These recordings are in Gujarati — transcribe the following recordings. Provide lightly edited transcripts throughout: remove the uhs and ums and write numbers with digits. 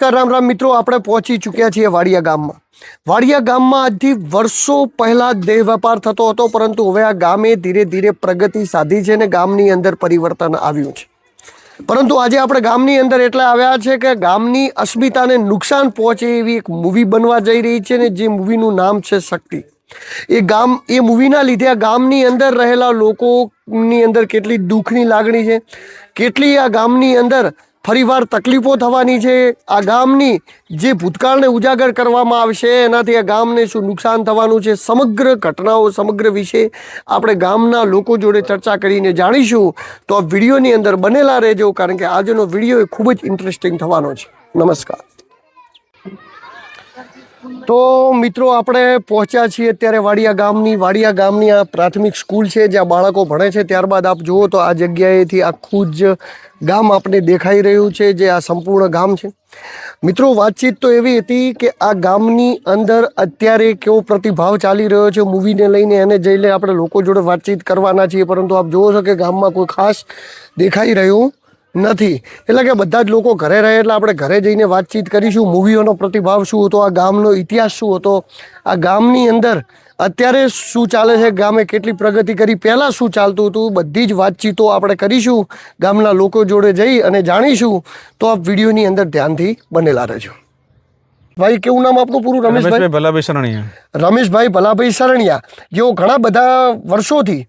રામ રામ મિત્રો, આપણે પહોંચી ચૂક્યા છીએ વાડિયા ગામમાં. વાડિયા ગામમાં આજથી વર્ષો પહેલા દેહ વેપાર થતો હતો, પરંતુ હવે આ ગામે ધીરે ધીરે પ્રગતિ સાધી છે અને ગામની અંદર પરિવર્તન આવ્યું છે. પરંતુ આજે આપણે ગામની અંદર એટલે આવ્યા છે કે ગામની અસ્મિતાને નુકસાન પહોંચે એવી એક મૂવી બનવા જઈ રહી છે ને જે મૂવીનું નામ છે શક્તિ. એ મૂવીના લીધે આ ગામની અંદર રહેલા લોકોની અંદર કેટલી દુઃખની લાગણી છે, કેટલી આ ગામની અંદર ફરીવાર તકલીફો થવાની છે, આ ગામની જે ભૂતકાળને ઉજાગર કરવામાં આવશે એનાથી આ ગામને શું નુકસાન થવાનું છે, સમગ્ર ઘટનાઓ સમગ્ર વિશે આપણે ગામના લોકો જોડે ચર્ચા કરીને જાણીશું. તો આ વિડીયોની અંદર બનેલા રહેજો, કારણ કે આજનો વિડીયો એ ખૂબ જ ઇન્ટરેસ્ટિંગ થવાનો છે. નમસ્કાર. તો મિત્રો, આપણે પહોંચ્યા છીએ અત્યારે વાડિયા ગામની આ પ્રાથમિક સ્કૂલ છે જ્યાં બાળકો ભણે છે. ત્યારબાદ આપ જુઓ તો આ જગ્યાએથી આખું જ ગામ આપણે દેખાઈ રહ્યું છે, જે આ સંપૂર્ણ ગામ છે. મિત્રો, વાતચીત તો એવી હતી કે આ ગામની અંદર અત્યારે કેવો પ્રતિભાવ ચાલી રહ્યો છે મૂવીને લઈને, એને જઈને આપણે લોકો જોડે વાતચીત કરવાના છીએ. પરંતુ આપ જુઓ છો કે ગામમાં કોઈ ખાસ દેખાઈ રહ્યું નથી, એટલે કે બધા જ લોકો ઘરે રહે, એટલે આપણે ઘરે જઈને વાતચીત કરીશું. મૂવીઓનો પ્રતિભાવ શું હતો, આ ગામનો ઇતિહાસ શું હતો, આ ગામની અંદર અત્યારે શું ચાલે છે, ગામે કેટલી પ્રગતિ કરી, પહેલાં શું ચાલતું હતું, બધી જ વાતચીતો આપણે કરીશું ગામના લોકો જોડે જઈ અને જાણીશું. તો આપ વિડીયોની અંદર ધ્યાનથી બનેલા રહેજો. ભાઈ, કેવું નામ આપનું પૂરું? રમેશભાઈ ભલાભાઈ સરણિયા. રમેશભાઈ ભલાભાઈ સરણિયા, જેઓ ઘણા બધા વર્ષોથી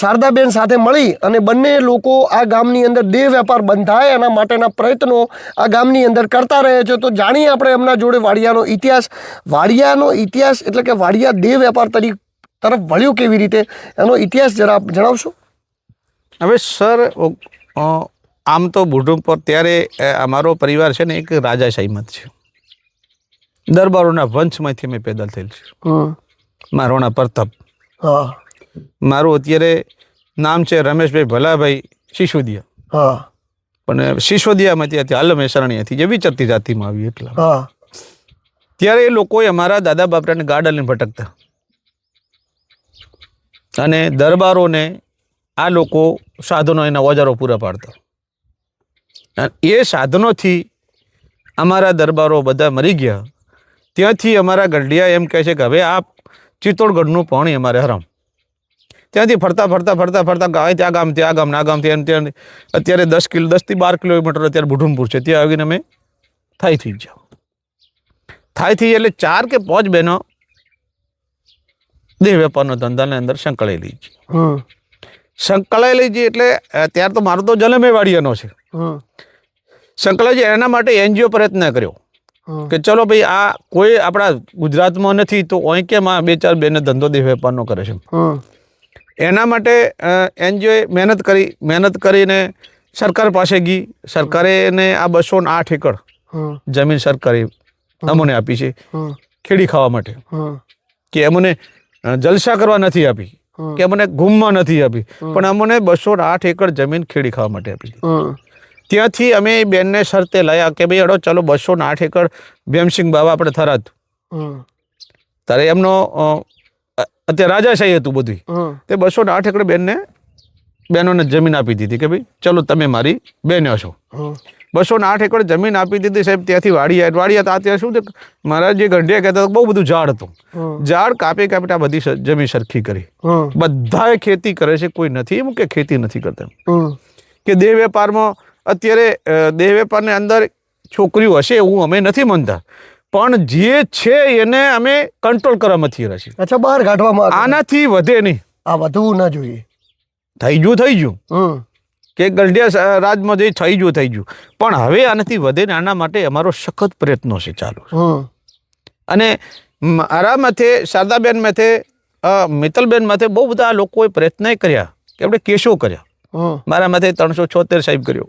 શારદાબેન સાથે મળી અને બંને લોકો આ ગામની અંદર દેહ વેપાર બંધ થાય એના માટેના પ્રયત્નો આ ગામની અંદર કરતા રહે છે. તો જાણીએ આપણે એમના જોડે વાડિયાનો ઇતિહાસ એટલે કે વાડિયા દેહ વેપાર તરફ વળ્યો કેવી રીતે, એનો ઇતિહાસ જરા જણાવશો? હવે સર, આમ તો બુઢું પર ત્યારે અમારો પરિવાર છે ને એક રાજાશાહીમાં છે, દરબારોના વંશમાંથી અમે પેદા થયેલ છે. મારોના પ્રતાપ. હા. મારું અત્યારે નામ છે રમેશભાઈ ભલાભાઈ સિસોદિયા. હા. પણ સિસોદિયામાંથી આલમે સરણિયાથી જે વિચરતી જાતિમાં આવી એટલા. હા. ત્યારે એ લોકોએ અમારા દાદા બાપરાને ગાડા લઈને ભટકતા અને દરબારોને આ લોકો સાધનો એના ઓજારો પૂરા પાડતા. એ સાધનોથી અમારા દરબારો બધા મરી ગયા. ત્યાંથી અમારા ગઢિયા એમ કહે છે કે હવે આ ચિત્તોડગઢનું પાણી અમારે હરામ. ત્યાંથી ફરતા ગાય ત્યાં ગામ આ ગામ ત્યાં અત્યારે 10 થી 12 કિલોમીટર અત્યારે બુઢુમપુર છે. ત્યાં આવીને અમે થાઈ થઈ જાઓ. થાઈ થઈ એટલે 4 કે 5 બહેનો દેહ વેપારનો ધંધાને અંદર સંકળાયેલી છે. એટલે ત્યાર તો મારો તો જન્મ એ વાડિયાનો છે. સંકળાઈ છે એના માટે એનજીઓ પ્રયત્ન કર્યો કે ચલો ભાઈ, આ કોઈ આપણા ગુજરાતમાં નથી તો અહીં કેમ આ 2-4 બહેનો ધંધો દેહ વેપારનો કરે છે. એના માટે એનજીઓએ મહેનત કરીને સરકાર પાસે ગઈ. સરકારે એને આ 208 એકર જમીન સરકારે અમને આપી છે ખેડી ખાવા માટે, કે અમને જલસા કરવા નથી આપી, કે અમને ઘૂમમાં નથી આપી, પણ અમને 208 એકર જમીન ખેડી ખાવા માટે આપી. ત્યાંથી અમે બેનને શરતે લાયા કે ભાઈ હડો ચાલો 208 એકર ભીમસિંહ બાવા આપણે થરાદ, તારે એમનો અત્યારે રાજાશાહી હતું બધું, તે 208 એકર બહેનોને જમીન આપી દીધી કે ભાઈ ચલો તમે મારી બહેનો છો. 208 એકર જમીન આપી દીધી સાહેબ. ત્યાંથી વાડિયા ત્યાં શું મારા જે ગઢિયા કહેતા બહુ બધું ઝાડ હતું, ઝાડ કાપી આ બધી જમીન સરખી કરી. બધાએ ખેતી કરે છે, કોઈ નથી એમ કે ખેતી નથી કરતા. કે દેહ વેપારમાં અત્યારે દેહ વેપારની અંદર છોકરીઓ હશે એવું અમે નથી માનતા, પણ જે છે એને અમે કંટ્રોલ કરવામાં છીએ. અચ્છા, બહાર કાઢવામાં. આનાથી વધે નહીં, આ વધવું ના જોઈએ. થઈ ગયું કે ગઢિયા રાજમાં જે થઈ ગયું, પણ હવે આનાથી વધે ને આના માટે અમારો સખત પ્રયત્નો છે ચાલુ. અને મારા માથે, શારદાબેન માથે, મિત્તલબેન માથે બહુ બધા લોકોએ પ્રયત્ન કર્યા કે આપણે કેસો કર્યા. મારા માથે 376 સાહેબ કર્યો.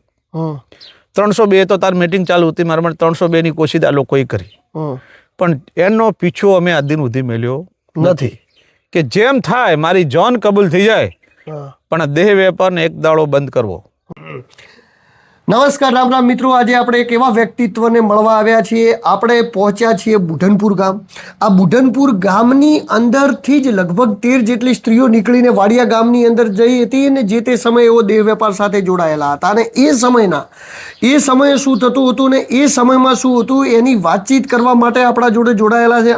302 તો તાર મીટિંગ ચાલુ હતી, મારા માટે 302 ની કોશિશ આ લોકોએ કરી, પણ એનો પીછો અમે આ દિન સુધી મેળ્યો નથી. કે જેમ થાય મારી જાન કબૂલ થઈ જાય, પણ દેહ વેપારને એક દાડો બંધ કરવો. નમસ્કાર રામ રામ મિત્રો, આજે આપણે એક એવા વ્યક્તિત્વને મળવા આવ્યા છીએ. આપણે પહોંચ્યા છીએ બુઢનપુર ગામ. આ બુઢનપુર ગામની અંદરથી જ લગભગ 13 જેટલી સ્ત્રીઓ નીકળીને વાડિયા ગામની અંદર જઈ હતી અને જે તે સમયે એવો દેહ વેપાર સાથે જોડાયેલા હતા. અને એ સમયે શું થતું હતું ને એ સમયમાં શું હતું એની વાતચીત કરવા માટે આપણા જોડે જોડાયેલા છે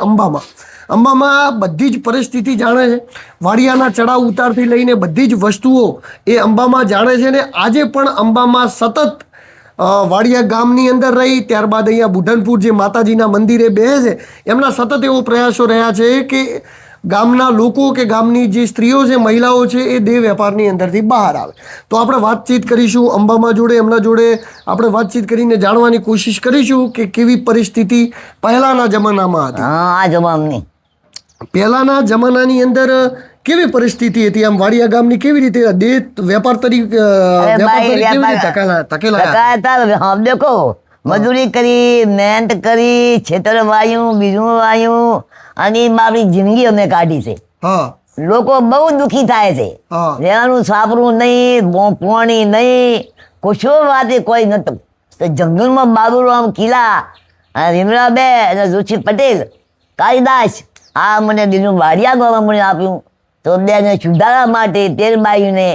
અંબામાં બધી જ પરિસ્થિતિ જાણે છે. વાડિયાના ચડાવ ઉતારથી લઈને બધી જ વસ્તુઓ એ અંબામાં જાણે છે ને આજે પણ અંબામાં સતત વાડિયા ગામની અંદર રહી ત્યારબાદ અહીંયા બુઢનપુર જે માતાજીના મંદિરે બેસે છે એમના સતત એવો પ્રયાસો રહ્યા છે કે ગામના લોકો કે ગામની જે સ્ત્રીઓ છે, મહિલાઓ છે, એ દેહ વેપારની અંદરથી બહાર આવે. તો આપણે વાતચીત કરીશું અંબામાં જોડે, એમના જોડે આપણે વાતચીત કરીને જાણવાની કોશિશ કરીશું કે કેવી પરિસ્થિતિ પહેલાના જમાનામાં હતી. આ જમાનાની પહેલાના જમાનાની અંદર કેવી પરિસ્થિતિ હતી? આમ વાડિયા ગામની કેવી રીતે દેહ વેપાર તરીકે દેખો, મજૂરી કરી, મહેનત કરી, ખેતર વાયું, બીજું વાયું અને મારી જિંદગી અમે કાઢી છે. હા, લોકો બહુ દુઃખી થાય છે. રહેવાનું સાપરું નહીં, પોણી નહીં, કશો વાતે કોઈ નતું. તો જંગલમાં બાબુરામ કિલ્લા અને ભીમરાબેન અને જોશી પટેલ કાલિદાસ આ મને દીનું વાડિયા ગામમાં મને આપ્યું. તો બેને સુધારા માટે તેરબાઈને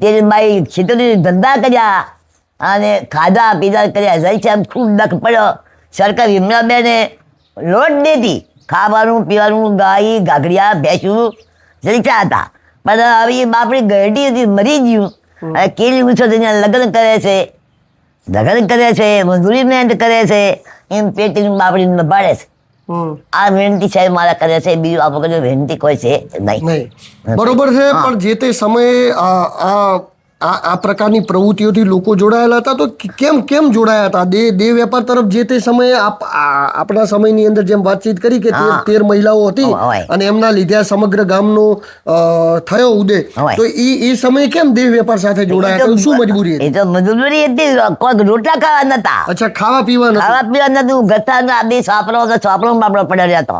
તેરબાઈ ખેતરી ધંધા કર્યા અને ખાધા પીધા કર્યા. જય સાહેબ ખૂબ દખ પડ્યો. સરકાર ભીમરાબેને લોટ દેતી, ખાવાનું પીવાનું, ગાય ગાગડિયા ભેંસું જલસા હતા. પણ હવે બાપડી ગરડી હતી, મરી ગયું. અને કેવી ઊંચો થઈને લગ્ન કરે છે, મજૂરી મહેનત કરે છે, એમ પેટીનું બાપડી નભાડે છે. આ વિનંતી સાહેબ મારા કરે છે, બીજું આ વખતે વિનંતી કોઈ છે નહીં. બરોબર છે. પણ જે તે સમયે આ પ્રકારની પ્રવૃત્તિઓથી લોકો જોડાયેલા હતા. તો કેમ જોડાયા હતા દેહ વેપાર તરફ? જે તે સમયે આપણા સમયની અંદર જેમ વાતચીત કરી કે 13 મહિલાઓ હતી અને એમના લીધે આ સમગ્ર ગામનો થયો ઉદય. તો એ સમયે કેમ દેહ વેપાર સાથે જોડાયા હતા? શું મજબૂરી હતી? એ તો મજબૂરી હતી, કોઈ રોટલા ખાવા નતા. અચ્છા, ખાવા પીવા નતું. ગથ્થા બે સાપરો બાપડો પડ્યો હતો.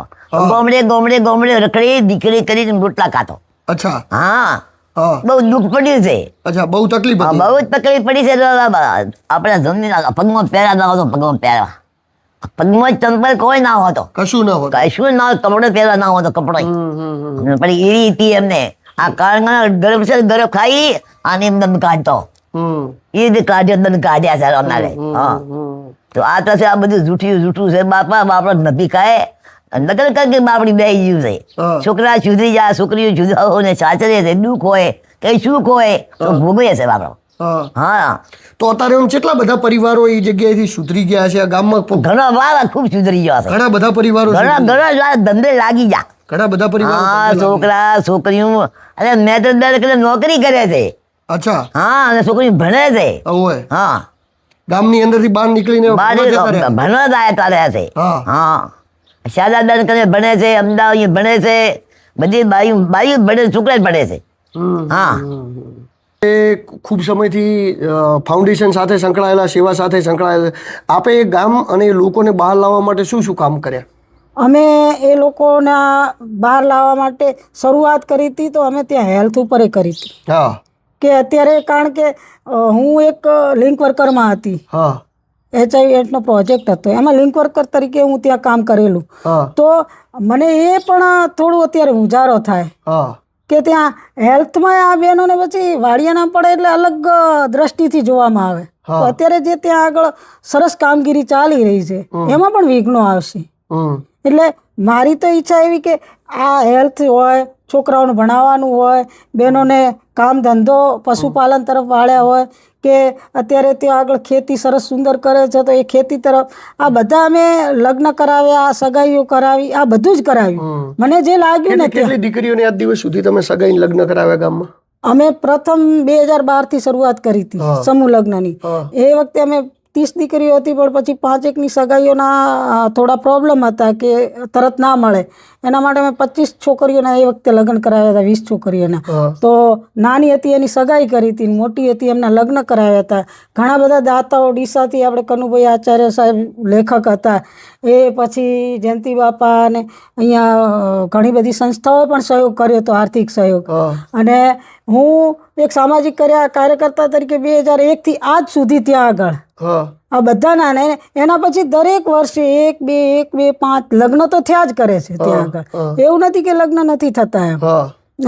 ગોમડે રખડી દીકરી કરીને રોટલા ખાતો. અચ્છા, હા, બહુ દુઃખ પડ્યું છે. અચ્છા, બહુ તકલીફ હતી. બહુ જ તકલીફ પડી છે. આપણે જમીન પગમાં પહેરા ના હતો, પગમાં પહેરવા પગમાં ચંપલ કોઈ ના હોતો, કશું ના હોતું, કશું ના કપડો પહેરવા ના હોતો, કપડો પણ એવી હતી એમને. આ કારણ ગરમ છે, ગરમ ખાઈ અને એમ દંડ કાઢતો. એ જ કાઢ્યા છે અમારે. હા, તો આ તો છે, આ બધું જૂઠું છે. બાપા નથી ખાય, લગ્ન ਕਰਕੇ બાપડી બે ગયું છે. છોકરા સુધરી જાય, છોકરીઓ જુદા ને સાચરે છે. દુઃખ હોય કઈ સુખ હોય તો ભોગવે છે બાપડો. હા, તો અત્યારે આમ કેટલા બધા પરિવારો એ જગ્યાએથી સુધરી ગયા છે ગામમાં? ઘણા વાર ખૂબ સુધરી ગયા છે. ઘણા બધા પરિવારો ઘણા ધંધે લાગી ગયા. ઘણા બધા પરિવારો. હા, છોકરા છોકરીઓ અને મેં તો દર નોકરી કરે છે. અચ્છા, હા, અને છોકરીઓ ભણે છે. હા, ગામની અંદરથી બહાર નીકળીને ભણવા જાય રહ્યા છે. હા, શાદાદાન કરીને ભણે છે, અમદાવાદ ભણે છે, બધી બાયું ભણે, છોકરા જ ભણે છે. હા, ખૂબ સમયથી ફાઉન્ડેશન સાથે સંકળાયેલા, સેવા સાથે સંકળાયેલા. આપે ગામ અને લોકોને બહાર લાવવા માટે શું કામ કર્યા? અમે એ લોકોના બહાર લાવવા માટે શરૂઆત કરી હતી. તો અમે ત્યાં હેલ્થ ઉપર કરી હતી. હા, કે અત્યારે કારણ કે હું એક લિંક વર્કરમાં હતી. હા, HIV એડ્સનો પ્રોજેક્ટ હતો, એમાં લિંક વર્કર તરીકે હું ત્યાં કામ કરેલું. તો મને એ પણ થોડું અત્યારે મુંજારો થાય કે ત્યાં હેલ્થમાં આ બહેનોને પછી વાડિયા ના પડે એટલે અલગ દ્રષ્ટિથી જોવામાં આવે. તો અત્યારે જે ત્યાં આગળ સરસ કામગીરી ચાલી રહી છે એમાં પણ વિઘ્નો આવશે. એટલે મારી તો ઈચ્છા એવી કે આ હેલ્થ હોય, છોકરાઓને ભણાવવાનું હોય, બહેનોને કામ ધંધો પશુપાલન તરફ વાળ્યા હોય, કે અત્યારે ત્યાં આગળ ખેતી સરસ સુંદર કરે છે તો એ ખેતી તરફ આ બધા અમે લગ્ન કરાવ્યા, સગાઈઓ કરાવી, આ બધું જ કરાવ્યું. મને જે લાગ્યું ને. કેટલી દીકરીઓને આજ દિવસ સુધી તમે સગાઈ લગ્ન કરાવ્યા ગામમાં? અમે પ્રથમ 2012 થી શરૂઆત કરી હતી સમૂહ લગ્નની. એ વખતે અમે 30 દીકરીઓ હતી, પણ પછી 5-1ની સગાઈઓના થોડા પ્રોબ્લેમ હતા કે તરત ના મળે. એના માટે મેં 25 છોકરીઓના એ વખતે લગ્ન કરાવ્યા હતા, 20 છોકરીઓના. તો નાની હતી એની સગાઈ કરી હતી, મોટી હતી એમના લગ્ન કરાવ્યા હતા. ઘણા બધા દાતાઓ ડીસાથી, આપણે કનુભાઈ આચાર્ય સાહેબ લેખક હતા, એ પછી જયંતિ બાપા અને અહીંયા ઘણી બધી સંસ્થાઓએ પણ સહયોગ કર્યો હતો, આર્થિક સહયોગ. અને હું એક સામાજિક કાર્યકર્તા તરીકે 2001 થી આજ સુધી ત્યાં આગળ આ બધાના ને એના પછી દરેક વર્ષે 1, 2, 5 લગ્ન તો થયા જ કરે છે ત્યાં આગળ. એવું નથી કે લગ્ન નથી થતા એમ.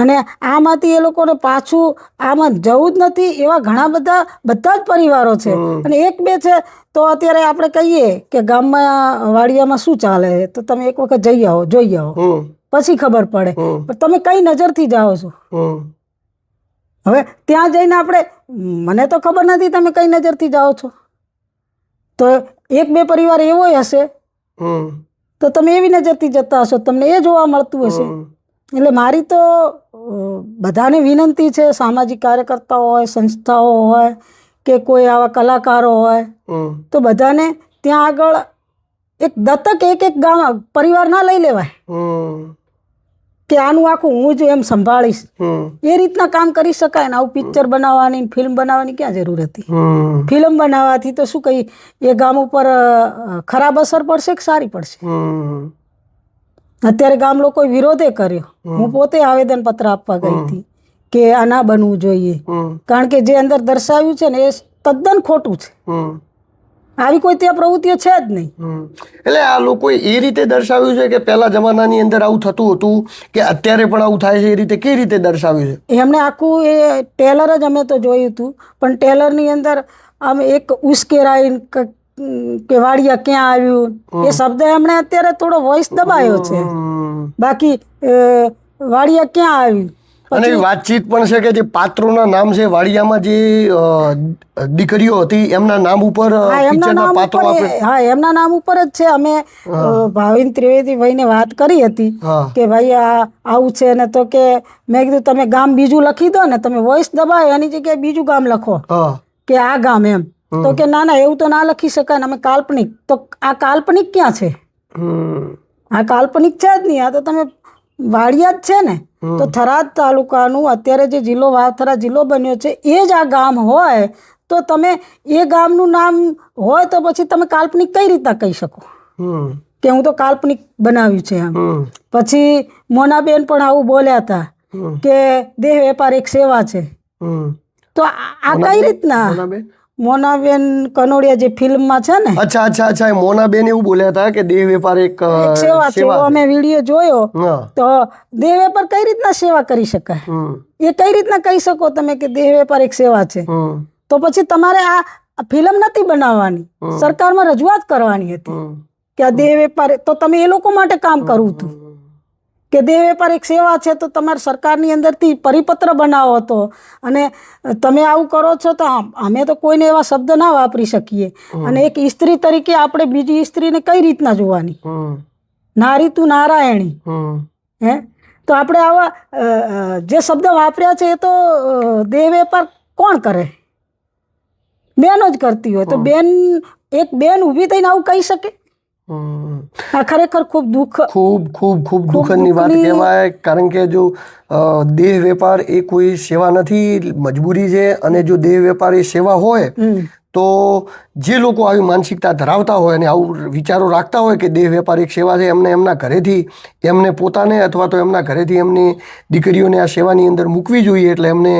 અને આમાંથી એ લોકોને પાછું આમાં જવું જ નથી એવા ઘણા બધા જ પરિવારો છે. અને 1, 2 છે તો અત્યારે આપણે કહીએ કે ગામમાં વાડિયામાં શું ચાલે તો તમે એક વખત જઈ આવો, જોઈ આવો, પછી ખબર પડે. પણ તમે કઈ નજરથી જાઓ છો? હવે ત્યાં જઈને આપણે, મને તો ખબર નથી તમે કઈ નજરથી જાઓ છો. તો 1, 2 પરિવાર એવો હશે તો તમે એવી નજરથી જતા હશો, તમને એ જોવા મળતું હશે. એટલે મારી તો બધાને વિનંતી છે, સામાજિક કાર્યકર્તાઓ હોય, સંસ્થાઓ હોય કે કોઈ આવા કલાકારો હોય, તો બધાને ત્યાં આગળ એક દત્તક એક ગામ પરિવાર ના લઈ લેવાય કે આનું આખું હું જ એમ સંભાળીશ. એ રીતના કામ કરી શકાય ને. આવું પિક્ચર બનાવવાની, ફિલ્મ બનાવવાની ક્યાં જરૂર હતી? ફિલ્મ બનાવવાથી તો શું કહી એ ગામ ઉપર ખરાબ અસર પડશે કે સારી પડશે? અત્યારે ગામ લોકોએ વિરોધે કર્યો. હું પોતે આવેદનપત્ર આપવા ગઈ હતી કે આ ના બનવું જોઈએ, કારણ કે જે અંદર દર્શાવ્યું છે ને એ તદ્દન ખોટું છે. આવી કોઈ ત્યાં પ્રવૃત્તિઓ છે જ નહીં. એટલે આ લોકોએ એ રીતે દર્શાવ્યું છે કે પહેલા જમાનાની અંદર આવું થતું હતું કે અત્યારે પણ આવું થાય છે, એ રીતે કઈ રીતે દર્શાવ્યું છે? એમણે આખું એ ટેલર જ અમે તો જોયું હતું, પણ ટેલરની અંદર આમ એક ઉશ્કેરાઈ કે વાડિયા ક્યાં આવ્યું એ શબ્દ એમણે અત્યારે થોડો વોઇસ દબાયો છે. બાકી વાડિયા ક્યાં આવ્યું અને વાતચીત પણ છે કે જે પાત્રોના નામ છે વાડિયામાં જે દીકરીઓ હતી એમના નામ ઉપર પિક્ચરના પાત્રો આપે. હા, એમના નામ ઉપર જ છે. અમે ભાવિન ત્રિવેદી ભાઈને વાત કરી હતી કે ભાઈ આ આવું છે ને, તો કે મેં કીધું તમે ગામ બીજું લખી દો ને, તમે વોઇસ દબાયો એની જગ્યાએ બીજું ગામ લખો કે આ ગામ એમ. તો કે ના ના એવું તો ના લખી શકાય ને, અમે કાલ્પનિક. તો આ કાલ્પનિક ક્યાં છે? આ કાલ્પનિક છે જ નહીં. આ તો તમે વાડિયા જ છે ને. તો થરાદ તાલુકાનું અત્યારે જે જિલ્લો વાવથરા જિલ્લો બન્યો છે એ જ આ ગામ હોય તો તમે એ ગામનું નામ હોય તો પછી તમે કાલ્પનિક કઈ રીતના કહી શકો કે હું તો કાલ્પનિક બનાવ્યું છે એમ? પછી મોનાબેન પણ આવું બોલ્યા હતા કે દેહ વેપાર એક સેવા છે. તો આ કઈ રીતના? મોનાબેન કનોડિયા જે ફિલ્મમાં છે ને. અચ્છા, મોનાબેન એવું બોલ્યા હતા કે દેહ વેપાર એક સેવા છે. અમે વિડીયો જોયો તો દેહ વેપાર કઈ રીતના સેવા કરી શકાય? એ કઈ રીતના કહી શકો તમે કે દેહ વેપાર એક સેવા છે? તો પછી તમારે આ ફિલ્મ નથી બનાવવાની, સરકારમાં રજૂઆત કરવાની હતી કે આ દેહ વેપાર. તો તમે એ લોકો માટે કામ કરવું હતું કે દેહ વેપાર એક સેવા છે, તો તમારે સરકારની અંદરથી પરિપત્ર બનાવો હતો. અને તમે આવું કરો છો તો અમે તો કોઈને એવા શબ્દ ના વાપરી શકીએ. અને એક સ્ત્રી તરીકે આપણે બીજી સ્ત્રીને કઈ રીતના જોવાની? નારી તું નારાયણી હે? તો આપણે આવા જે શબ્દ વાપર્યા છે એ તો દેહ વેપાર કોણ કરે? બેનો જ કરતી હોય. તો એક બેન ઊભી થઈને આવું કહી શકે? આ ખરેખર ખૂબ દુઃખની વાત કહેવાય. કારણ કે જો દેહ વેપાર એ કોઈ સેવા નથી, મજબૂરી છે. અને જો દેહ વેપાર એ સેવા હોય તો જે લોકો આવી માનસિકતા ધરાવતા હોય અને આવું વિચારો રાખતા હોય કે દેહ વેપાર એક સેવા છે, એમને એમના ઘરેથી એમને પોતાને અથવા તો એમના ઘરેથી એમની દીકરીઓને આ સેવાની અંદર મૂકવી જોઈએ. એટલે એમને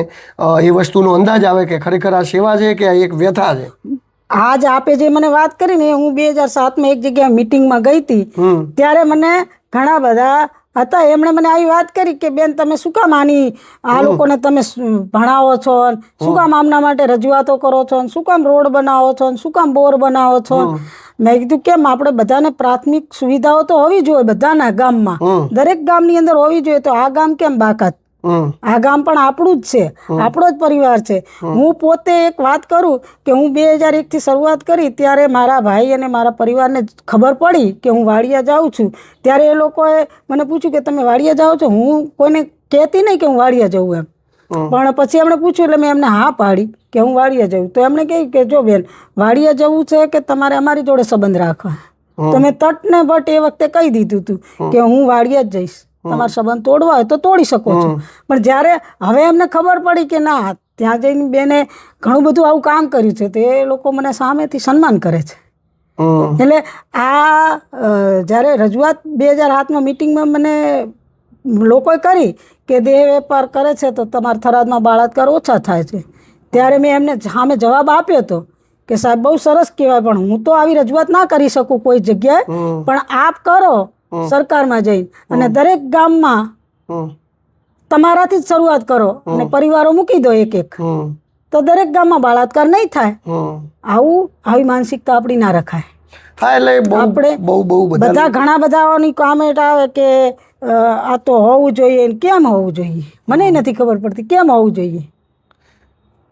એ વસ્તુનો અંદાજ આવે કે ખરેખર આ સેવા છે કે આ એક વ્યથા છે. આજ આપે જે મને વાત કરી ને, હું 2007માં એક જગ્યાએ મીટિંગમાં ગઈ હતી ત્યારે મને ઘણા બધા હતા, એમણે મને આવી વાત કરી કે બેન તમે શું કામ આ લોકોને તમે ભણાવો છો, શું કામ આમના માટે રજૂઆતો કરો છો, શું કામ રોડ બનાવો છો, શું કામ બોર બનાવો છો? મેં કીધું કેમ, આપણે બધાને પ્રાથમિક સુવિધાઓ તો હોવી જોઈએ બધાના ગામમાં, દરેક ગામની અંદર હોવી જોઈએ. તો આ ગામ કેમ બાકાત? આ ગામ પણ આપણું જ છે, આપણો જ પરિવાર છે. હું પોતે એક વાત કરું કે હું 2001 થી શરૂઆત કરી ત્યારે મારા ભાઈ અને મારા પરિવારને ખબર પડી કે હું વાડિયા જાઉં છું. ત્યારે એ લોકોએ મને પૂછ્યું કે તમે વાડિયા જાઓ છો? હું કોઈને કહેતી નહીં કે હું વાડિયા જઉં એમ, પણ પછી એમણે પૂછ્યું એટલે મેં એમને હા પાડી કે હું વાડિયા જઉં. તો એમણે કહ્યું કે જો બેન, વાડિયા જવું છે કે તમારે અમારી જોડે સંબંધ રાખવા? તો મેં તટ ને બટ એ વખતે કહી દીધું હતું કે હું વાડિયા જ જઈશ. તમારો સંબંધ તોડવા હોય તો તોડી શકો છો. પણ જ્યારે હવે એમને ખબર પડી કે ના, ત્યાં જઈને બેને ઘણું બધું આવું કામ કર્યું છે, તો એ લોકો મને સામેથી સન્માન કરે છે. એટલે આ જ્યારે રજૂઆત 2007માં મીટિંગમાં મને લોકોએ કરી કે દેહ વેપાર કરે છે તો તમારા થરાદમાં બળાત્કાર ઓછા થાય છે. ત્યારે મેં એમને સામે જવાબ આપ્યો હતો કે સાહેબ બહુ સરસ કહેવાય, પણ હું તો આવી રજૂઆત ના કરી શકું કોઈ જગ્યાએ, પણ આપ કરો સરકારમાં જઈને અને દરેક ગામમાં તમારાથી જ શરૂઆત કરો અને પરિવારો મૂકી દો એક એક, તો દરેક ગામમાં બળાત્કાર નહીં થાય. આવી માનસિકતા આપણી ના રખાય. હા, એટલે આપણે બહુ બધા ઘણા બધાની કોમેન્ટ આવે કે આ તો હોવું જોઈએ, કેમ હોવું જોઈએ, મને નથી ખબર પડતી કેમ હોવું જોઈએ.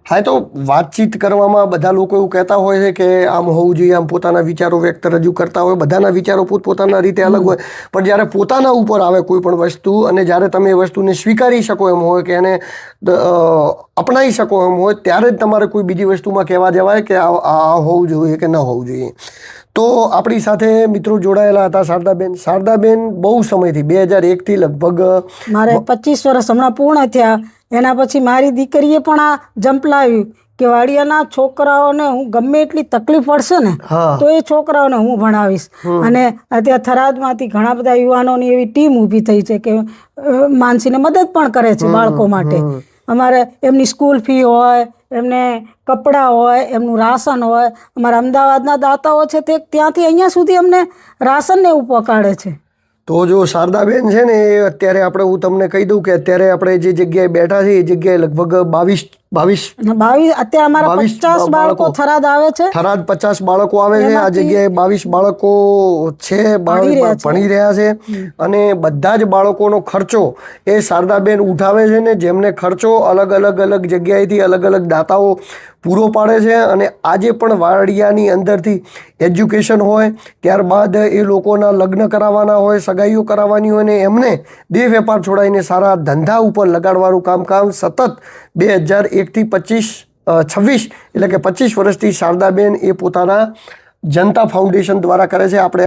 હા, તો વાતચીત કરવામાં બધા લોકો એવું કહેતા હોય છે કે આમ હોવું જોઈએ, આમ પોતાના વિચારો વ્યક્ત રજૂ કરતા હોય. બધાના વિચારો પોતપોતાના રીતે અલગ હોય, પણ જ્યારે પોતાના ઉપર આવે કોઈ પણ વસ્તુ અને જ્યારે તમે એ વસ્તુને સ્વીકારી શકો એમ હોય કે એને અપનાવી શકો એમ હોય, ત્યારે જ તમારે કોઈ બીજી વસ્તુમાં કહેવા જવાય કે આ હોવું જોઈએ કે ન હોવું જોઈએ. તો આપણી સાથે મિત્રો જોડાયેલા હતા શારદાબેન. શારદાબેન બહુ સમયથી 2001થી લગભગ મારે 25 વર્ષ હમણાં પૂર્ણ થયા. એના પછી મારી દીકરીએ પણ આ ઝંપલાવ્યું કે વાડિયાના છોકરાઓને હું ગમે એટલી તકલીફ પડશે ને તો એ છોકરાઓને હું ભણાવીશ. અને અત્યારે થરાદમાંથી ઘણા બધા યુવાનોની એવી ટીમ ઊભી થઈ છે કે માનસીને મદદ પણ કરે છે બાળકો માટે. અમારે એમની સ્કૂલ ફી હોય, એમને કપડાં હોય, એમનું રાશન હોય. અમારા અમદાવાદના દાતાઓ છે તે ત્યાંથી અહીંયા સુધી અમને રાશનને એવું પહોંચાડે છે. તો જો શારદાબેન છે ને એ અત્યારે હું તમને કહી દઉં કે અત્યારે આપણે જે જગ્યાએ બેઠા છીએ એ જગ્યાએ લગભગ 22 અત્યારે અમારા 50 બાળકો થરાદ આવે છે. થરાદ 50 બાળકો આવે છે. આ જગ્યાએ 22 બાળકો છે, ભણી રહ્યા છે. અને બધા જ બાળકોનો ખર્ચો એ શારદાબેન ઉઠાવે છે ને, જેમને ખર્ચો અલગ અલગ જગ્યાએથી અલગ અલગ દાતાઓ પૂરો પાડે છે. અને આજે પણ વાડિયાની અંદરથી એજ્યુકેશન હોય, ત્યારબાદ એ લોકોના લગ્ન કરાવવાના હોય, સગાઈઓ કરાવવાની હોય ને એમને દેહ વેપાર છોડાવીને સારા ધંધા ઉપર લગાડવાનું કામ સતત 2001થી 26 એટલે કે 25 વર્ષથી શારદાબેન એ પોતાના જનતા ફાઉન્ડેશન દ્વારા કરે છે. આપણે